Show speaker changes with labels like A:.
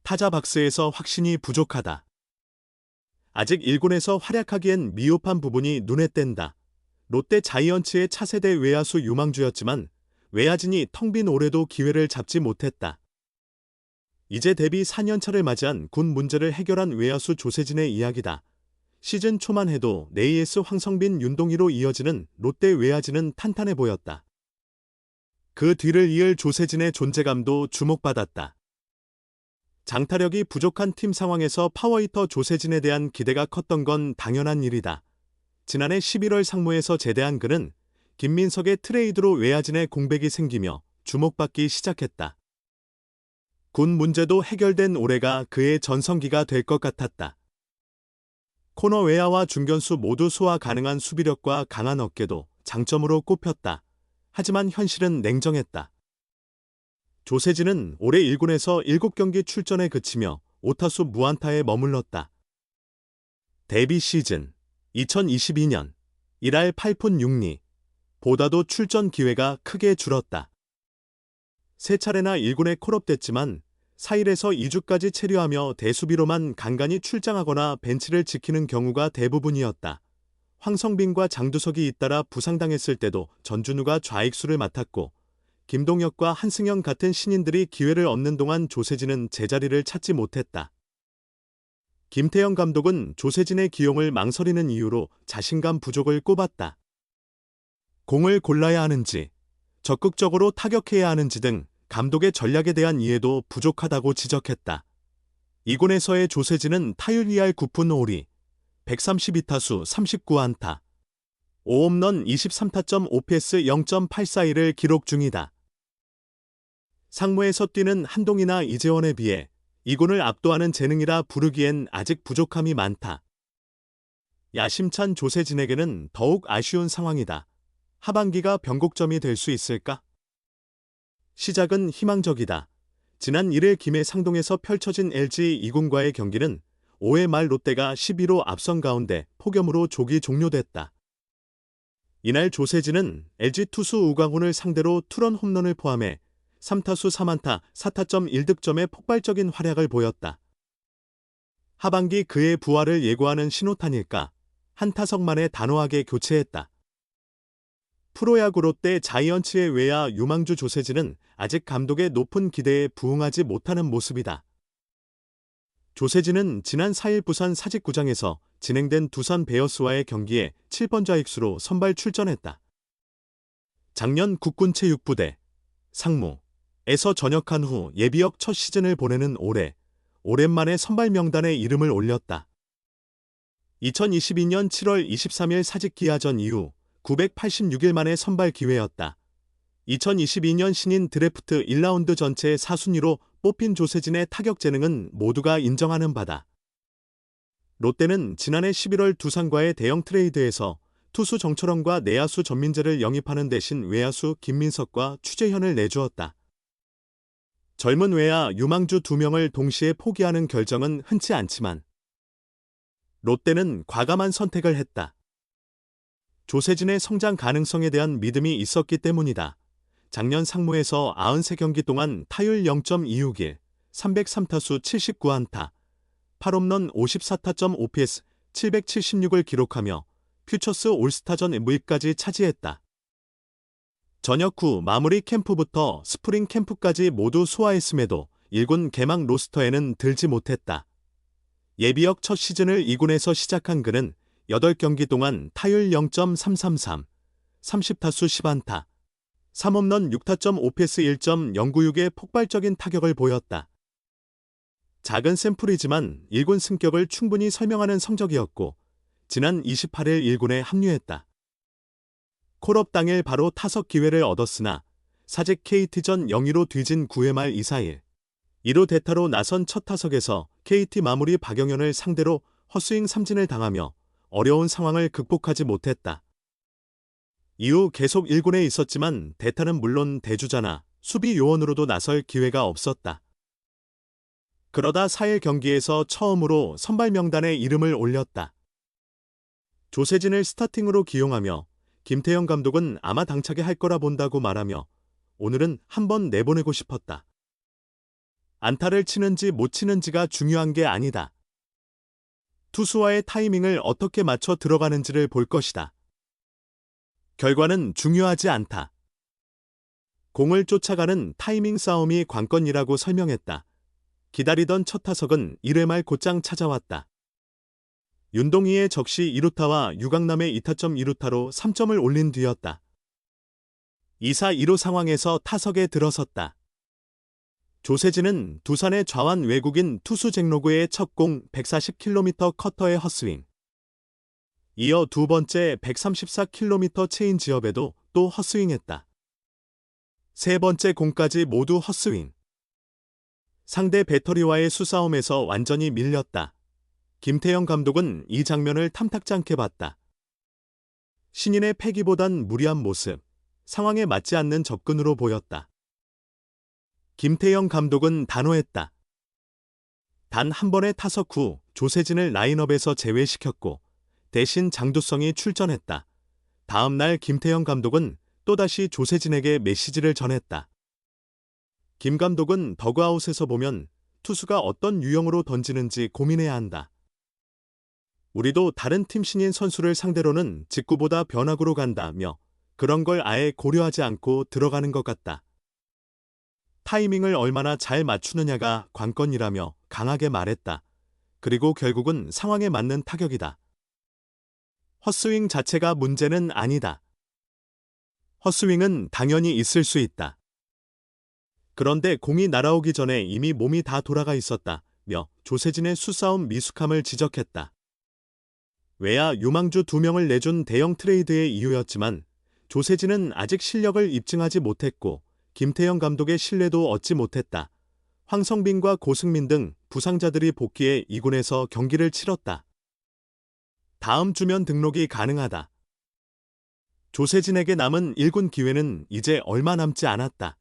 A: 타자 박스에서 확신이 부족하다. 아직 1군에서 활약하기엔 미흡한 부분이 눈에 띈다. 롯데 자이언츠의 차세대 외야수 유망주였지만 외야진이 텅 빈 올해도 기회를 잡지 못했다. 이제 데뷔 4년차를 맞이한 군 문제를 해결한 외야수 조세진의 이야기다. 시즌 초만 해도 네이에스 황성빈, 윤동희로 이어지는 롯데 외야진은 탄탄해 보였다. 그 뒤를 이을 조세진의 존재감도 주목받았다. 장타력이 부족한 팀 상황에서 파워히터 조세진에 대한 기대가 컸던 건 당연한 일이다. 지난해 11월 상무에서 제대한 그는 김민석의 트레이드로 외야진의 공백이 생기며 주목받기 시작했다. 군 문제도 해결된 올해가 그의 전성기가 될 것 같았다. 코너 외야와 중견수 모두 소화 가능한 수비력과 강한 어깨도 장점으로 꼽혔다. 하지만 현실은 냉정했다. 조세진은 올해 1군에서 7경기 출전에 그치며 5타수 무안타에 머물렀다. 데뷔 시즌 2022년 1할 8푼 6리, 보다도 출전 기회가 크게 줄었다. 세 차례나 1군에 콜업됐지만 4일에서 2주까지 체류하며 대수비로만 간간히 출장하거나 벤치를 지키는 경우가 대부분이었다. 황성빈과 장두석이 잇따라 부상당했을 때도 전준우가 좌익수를 맡았고 김동혁과 한승현 같은 신인들이 기회를 얻는 동안 조세진은 제자리를 찾지 못했다. 김태형 감독은 조세진의 기용을 망설이는 이유로 자신감 부족을 꼽았다. 공을 골라야 하는지, 적극적으로 타격해야 하는지 등 감독의 전략에 대한 이해도 부족하다고 지적했다. 2군에서의 조세진은 타율 2할 9푼 5리, 132타수 39안타, 5홈런 23타점 5패스 0.841을 기록 중이다. 상무에서 뛰는 한동희나 이재원에 비해 2군을 압도하는 재능이라 부르기엔 아직 부족함이 많다. 야심찬 조세진에게는 더욱 아쉬운 상황이다. 하반기가 변곡점이 될 수 있을까? 시작은 희망적이다. 지난 1일 김해 상동에서 펼쳐진 LG 2군과의 경기는 5회 말 롯데가 11호 앞선 가운데 폭염으로 조기 종료됐다. 이날 조세진은 LG 투수 우광훈을 상대로 투런 홈런을 포함해 3타수 3안타 4타점 1득점의 폭발적인 활약을 보였다. 하반기 그의 부활을 예고하는 신호탄일까? 한 타석 만에 단호하게 교체했다. 프로야구 롯데 자이언츠의 외야 유망주 조세진은 아직 감독의 높은 기대에 부응하지 못하는 모습이다. 조세진은 지난 4일 부산 사직구장에서 진행된 두산 베어스와의 경기에 7번 좌익수로 선발 출전했다. 작년 국군체육부대 상무에서 전역한 후 예비역 첫 시즌을 보내는 올해 오랜만에 선발 명단에 이름을 올렸다. 2022년 7월 23일 사직 기아전 이후 986일 만에 선발 기회였다. 2022년 신인 드래프트 1라운드 전체 4순위로 뽑힌 조세진의 타격 재능은 모두가 인정하는 바다. 롯데는 지난해 11월 두산과의 대형 트레이드에서 투수 정철원과 내야수 전민재를 영입하는 대신 외야수 김민석과 추재현을 내주었다. 젊은 외야 유망주 2명을 동시에 포기하는 결정은 흔치 않지만 롯데는 과감한 선택을 했다. 조세진의 성장 가능성에 대한 믿음이 있었기 때문이다. 작년 상무에서 93경기 동안 타율 0.261, 303타수 79안타, 8홈런 54타점 5패스 776을 기록하며 퓨처스 올스타전 MVP까지 차지했다. 전역 후 마무리 캠프부터 스프링 캠프까지 모두 소화했음에도 1군 개막 로스터에는 들지 못했다. 예비역 첫 시즌을 2군에서 시작한 그는 8경기 동안 타율 0.333, 30타수 10안타, 3홈런 6타점 5패스 1.096의 폭발적인 타격을 보였다. 작은 샘플이지만 1군 승격을 충분히 설명하는 성적이었고 지난 28일 1군에 합류했다. 콜업 당일 바로 타석 기회를 얻었으나 사직 KT전 0-2로 뒤진 9회 말 2-4일 2루 대타로 나선 첫 타석에서 KT 마무리 박영현을 상대로 헛스윙 삼진을 당하며 어려운 상황을 극복하지 못했다. 이후 계속 1군에 있었지만 대타는 물론 대주자나 수비 요원으로도 나설 기회가 없었다. 그러다 4일 경기에서 처음으로 선발 명단에 이름을 올렸다. 조세진을 스타팅으로 기용하며 김태형 감독은 아마 당차게 할 거라 본다고 말하며 오늘은 한번 내보내고 싶었다. 안타를 치는지 못 치는지가 중요한 게 아니다. 투수와의 타이밍을 어떻게 맞춰 들어가는지를 볼 것이다. 결과는 중요하지 않다. 공을 쫓아가는 타이밍 싸움이 관건이라고 설명했다. 기다리던 첫 타석은 1회 말 곧장 찾아왔다. 윤동희의 적시 2루타와 유강남의 2타점 2루타로 3점을 올린 뒤였다. 2사 2루 상황에서 타석에 들어섰다. 조세진은 두산의 좌완 외국인 투수 잭로그의 첫 공 140km 커터의 헛스윙. 이어 두 번째 134km 체인지업에도 또 헛스윙했다. 세 번째 공까지 모두 헛스윙. 상대 배터리와의 수싸움에서 완전히 밀렸다. 김태형 감독은 이 장면을 탐탁지 않게 봤다. 신인의 패기보단 무리한 모습, 상황에 맞지 않는 접근으로 보였다. 김태형 감독은 단호했다. 단 한 번의 타석 후 조세진을 라인업에서 제외시켰고 대신 장두성이 출전했다. 다음 날 김태형 감독은 또다시 조세진에게 메시지를 전했다. 김 감독은 더그아웃에서 보면 투수가 어떤 유형으로 던지는지 고민해야 한다. 우리도 다른 팀 신인 선수를 상대로는 직구보다 변화구로 간다며 그런 걸 아예 고려하지 않고 들어가는 것 같다. 타이밍을 얼마나 잘 맞추느냐가 관건이라며 강하게 말했다. 그리고 결국은 상황에 맞는 타격이다. 헛스윙 자체가 문제는 아니다. 헛스윙은 당연히 있을 수 있다. 그런데 공이 날아오기 전에 이미 몸이 다 돌아가 있었다며 조세진의 수싸움 미숙함을 지적했다. 외야 유망주 2명을 내준 대형 트레이드의 이유였지만 조세진은 아직 실력을 입증하지 못했고 김태형 감독의 신뢰도 얻지 못했다. 황성빈과 고승민 등 부상자들이 복귀해 2군에서 경기를 치렀다. 다음 주면 등록이 가능하다. 조세진에게 남은 1군 기회는 이제 얼마 남지 않았다.